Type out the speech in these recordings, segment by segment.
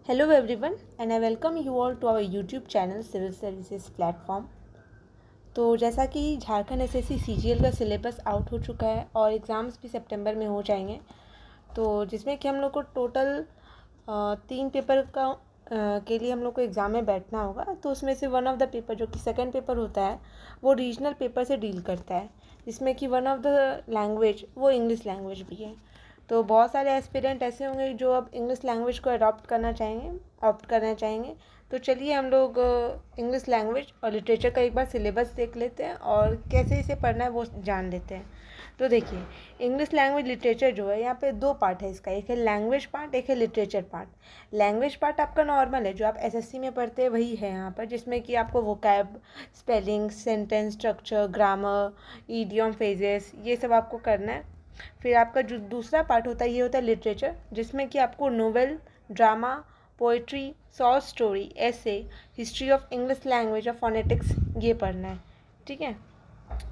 Hello everyone and I welcome you all to our YouTube channel Civil Services Platform। तो जैसा कि Jharkhand SSC CGL का syllabus out हो चुका है और एग्ज़ाम्स भी सितंबर में हो जाएंगे, तो जिसमें कि हम लोग को टोटल 3 पेपर का के लिए हम लोग को एग्ज़ाम में बैठना होगा। तो उसमें से वन ऑफ द पेपर जो कि सेकंड पेपर होता है वो रीजनल पेपर से डील करता है, जिसमें कि वन ऑफ द लैंग्वेज वो इंग्लिश लैंग्वेज भी है। तो बहुत सारे एस्पिरेंट ऐसे होंगे जो अब इंग्लिश लैंग्वेज को ऑप्ट करना चाहेंगे। तो चलिए हम लोग इंग्लिश लैंग्वेज और लिटरेचर का एक बार सिलेबस देख लेते हैं और कैसे इसे पढ़ना है वो जान लेते हैं। तो देखिए, इंग्लिश लैंग्वेज लिटरेचर जो है, यहाँ पे 2 पार्ट है इसका, एक है लैंग्वेज पार्ट, एक है लिटरेचर पार्ट। लैंग्वेज पार्ट आपका नॉर्मल है, जो आप एसएससी में पढ़ते हैं वही है यहाँ पर, जिसमें कि आपको vocab, spelling, sentence structure, grammar, idiom, phrases, ये सब आपको करना है। फिर आपका जो दूसरा पार्ट होता है ये होता है लिटरेचर, जिसमें कि आपको novel, drama, poetry, short story, ऐसे, हिस्ट्री ऑफ इंग्लिश लैंग्वेज और फोनेटिक्स ये पढ़ना है। ठीक है,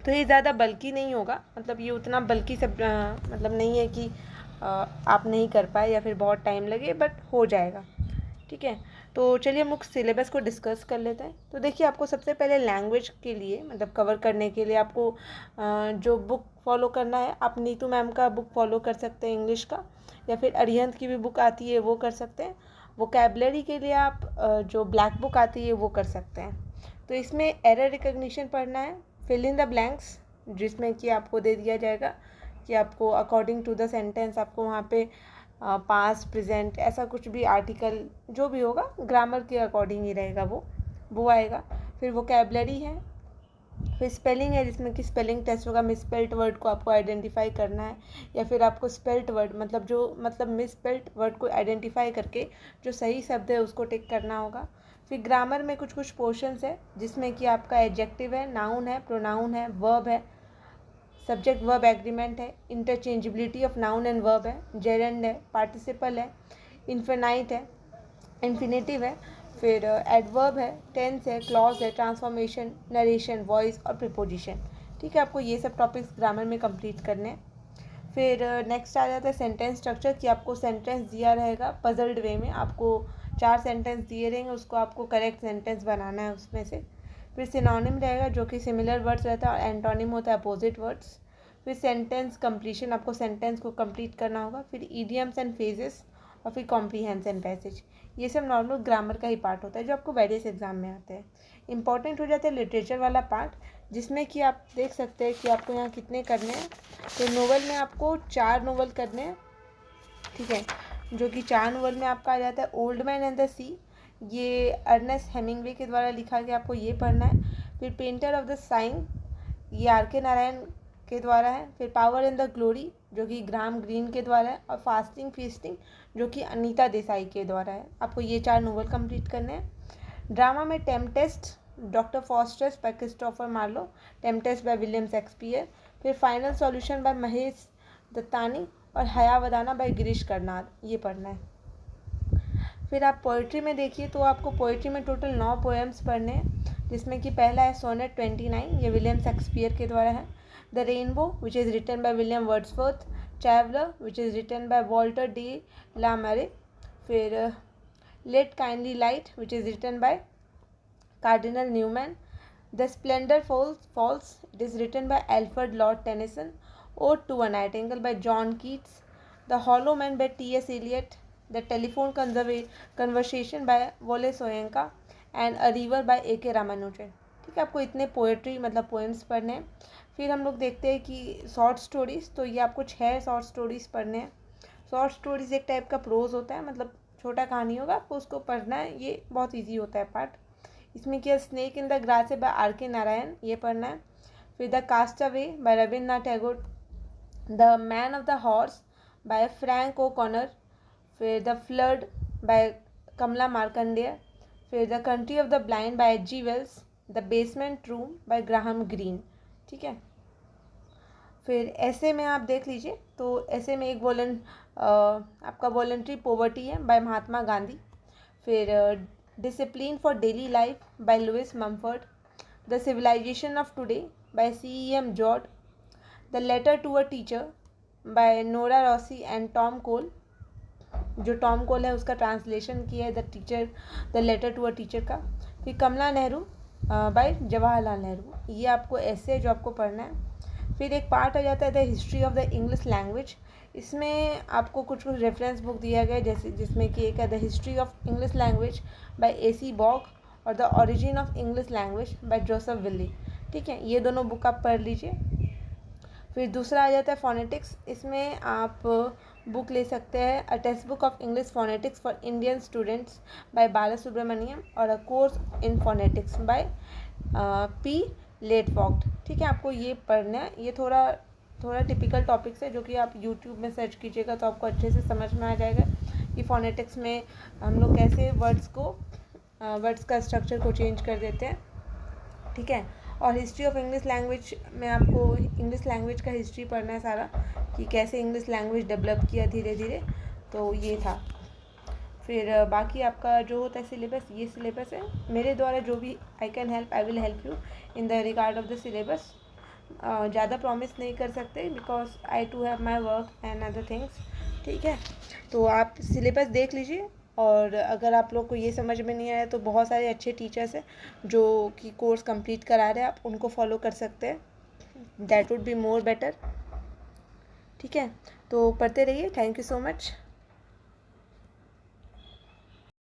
तो ये ज़्यादा बल्कि नहीं होगा, मतलब ये उतना बल्कि सब मतलब नहीं है कि आप नहीं कर पाए या फिर बहुत टाइम लगे, बट हो जाएगा। ठीक है, तो चलिए हम लोग सिलेबस को डिस्कस कर लेते हैं। तो देखिए, आपको सबसे पहले लैंग्वेज के लिए मतलब कवर करने के लिए आपको जो बुक फॉलो करना है, आप नीतू मैम का बुक फॉलो कर सकते हैं इंग्लिश का, या फिर अरिहंत की भी बुक आती है वो कर सकते हैं। वोकैबलरी के लिए आप जो ब्लैक बुक आती है वो कर सकते हैं। तो इसमें एरर रिकग्निशन पढ़ना है, फिल इन द ब्लैंक्स, जिसमें कि आपको दे दिया जाएगा कि आपको अकॉर्डिंग टू द सेंटेंस आपको वहाँ पे पास्ट, प्रेजेंट, ऐसा कुछ भी आर्टिकल जो भी होगा ग्रामर के अकॉर्डिंग ही रहेगा वो आएगा। फिर वोकैबलरी है, फिर स्पेलिंग है, जिसमें कि स्पेलिंग टेस्ट होगा, मिसस्पेल्ट वर्ड को आपको आइडेंटिफाई करना है, या फिर आपको स्पेल्ट वर्ड मतलब मिसस्पेल्ट वर्ड को आइडेंटिफाई करके जो सही शब्द है उसको टिक करना होगा। फिर ग्रामर में कुछ पोर्शंस है, जिसमें कि आपका एडजेक्टिव है, नाउन है, प्रोनाउन है, वर्ब है, सब्जेक्ट वर्ब एग्रीमेंट है, interchangeability of noun and verb है, जेरेंड है, पार्टिसिपल है, इन्फिनाइट है, इन्फिनेटिव है, फिर एडवर्ब है, टेंस है, क्लॉज है, ट्रांसफॉर्मेशन, नरेशन, वॉइस और प्रिपोजिशन। ठीक है, आपको ये सब टॉपिक्स ग्रामर में कंप्लीट करने हैं। फिर नेक्स्ट आ जाता है सेंटेंस स्ट्रक्चर, कि आपको सेंटेंस दिया रहेगा पजल्ड वे में, आपको 4 सेंटेंस दिए रहेंगे, उसको आपको करेक्ट सेंटेंस बनाना है उसमें से। फिर सिनोनिम रहेगा, जो कि सिमिलर वर्ड्स रहता है, और एंटोनिम होता है अपोजिट वर्ड्स। फिर सेंटेंस कंप्लीशन, आपको सेंटेंस को कंप्लीट करना होगा। फिर ईडियम्स एंड फ्रेजेस, और फिर कॉम्प्रीहेंशन पैसेज। ये सब नॉर्मल ग्रामर का ही पार्ट होता है जो आपको वेरियस एग्जाम में आते हैं। इंपॉर्टेंट हो जाता है लिटरेचर वाला पार्ट, जिसमें कि आप देख सकते हैं कि आपको यहाँ कितने करने हैं। तो नोवेल में आपको 4 नोवेल करने हैं। ठीक है, जो कि 4 नोवेल में आपका आ जाता है ओल्ड मैन एंड द सी, ये अर्नेस्ट हेमिंगवे के द्वारा लिखा गया, आपको ये पढ़ना है। फिर पेंटर ऑफ द साइन, ये आर.के. नारायण के द्वारा है। फिर पावर इन द ग्लोरी, जो कि ग्राहम ग्रीन के द्वारा है। और फास्टिंग फीस्टिंग, जो कि अनीता देसाई के द्वारा है। आपको ये 4 नोवेल कंप्लीट करने हैं। ड्रामा में Tempest, Doctor Faustus by Christopher Marlowe, Tempest by William Shakespeare. फिर final solution by Mahesh Dattani, और हयावदाना बाय गिरीश कर्नाड, ये पढ़ना है। फिर आप पोइट्री में देखिए, तो आपको पोइट्री में टोटल 9 पोएम्स पढ़ने हैं, जिसमें कि पहला है सोनेट 29, ये विलियम शेक्सपियर के द्वारा है। The rainbow, which is written by William Wordsworth. Traveller, which is written by Walter de la Mare. फिर lead kindly light, which is written by Cardinal Newman. The splendour falls, it is written by Alfred Lord Tennyson. Ode to a nightingale by John Keats. The hollow man by T S. Eliot. The telephone conversation by Wole Soyinka. And a river by A K. Ramanujan. ठीक है, आपको इतने poetry मतलब poems पढ़ने हैं। फिर हम लोग देखते हैं कि शॉर्ट स्टोरीज़, तो ये आपको 6 शॉर्ट स्टोरीज़ पढ़ने हैं। शॉर्ट स्टोरीज़ एक टाइप का प्रोज होता है, मतलब छोटा कहानी होगा, आपको उसको पढ़ना है, ये बहुत ईजी होता है पार्ट। इसमें क्या, स्नेक इन द ग्रास है बाय आर.के. नारायण, ये पढ़ना है। फिर the castaway by Rabindranath Tagore. The man of the horse by Frank O'Connor. फिर the flood by Kamala Markandaya. फिर the country of the blind by H G. Wells. The basement room by Graham Greene. ठीक है, फिर ऐसे में आप देख लीजिए, तो ऐसे में एक आपका वॉलंटरी पॉवर्टी है बाय महात्मा गांधी। फिर discipline for daily life by Lewis Mumford. The civilisation of today by C.E.M. George. The letter to a teacher by Nora Rossi and Tom Cole. जो टॉम कोल है उसका ट्रांसलेशन किया है the letter to a teacher का। फिर Kamala Nehru by Jawaharlal Nehru, ये आपको ऐसे जो आपको पढ़ना है। फिर एक पार्ट आ जाता है the history of the English language, इसमें आपको कुछ रेफरेंस बुक दिया गया है, जैसे जिसमें कि एक है the history of English language by AC Baugh और the origin of English language by Joseph Wiley. ठीक है, ये दोनों बुक आप पढ़ लीजिए। फिर दूसरा आ जाता है फोनेटिक्स, इसमें आप बुक ले सकते हैं a text book of English phonetics for Indian students by Bala Subramaniam और a course in phonetics by P. Ladefoged. ठीक है, आपको ये पढ़ना है। ये थोड़ा टिपिकल टॉपिक्स है जो कि आप यूट्यूब में सर्च कीजिएगा तो आपको अच्छे से समझ में आ जाएगा कि फोनेटिक्स में हम लोग कैसे वर्ड्स का स्ट्रक्चर को चेंज कर देते हैं। ठीक है, और हिस्ट्री ऑफ इंग्लिश लैंग्वेज में आपको इंग्लिश लैंग्वेज का हिस्ट्री पढ़ना है सारा, कि कैसे इंग्लिश लैंग्वेज डेवलप किया धीरे धीरे। तो ये था। फिर बाकी आपका जो होता है सिलेबस, ये सिलेबस है मेरे द्वारा जो भी I will help you in the regard of the syllabus. ज़्यादा प्रॉमिस नहीं कर सकते because I too have my work and other things. ठीक है, तो आप सिलेबस देख लीजिए, और अगर आप लोग को ये समझ में नहीं आया तो बहुत सारे अच्छे टीचर्स हैं जो कि कोर्स कंप्लीट करा रहे हैं, आप उनको फॉलो कर सकते हैं, that would be more better. ठीक है, तो पढ़ते रहिए। Thank you so much.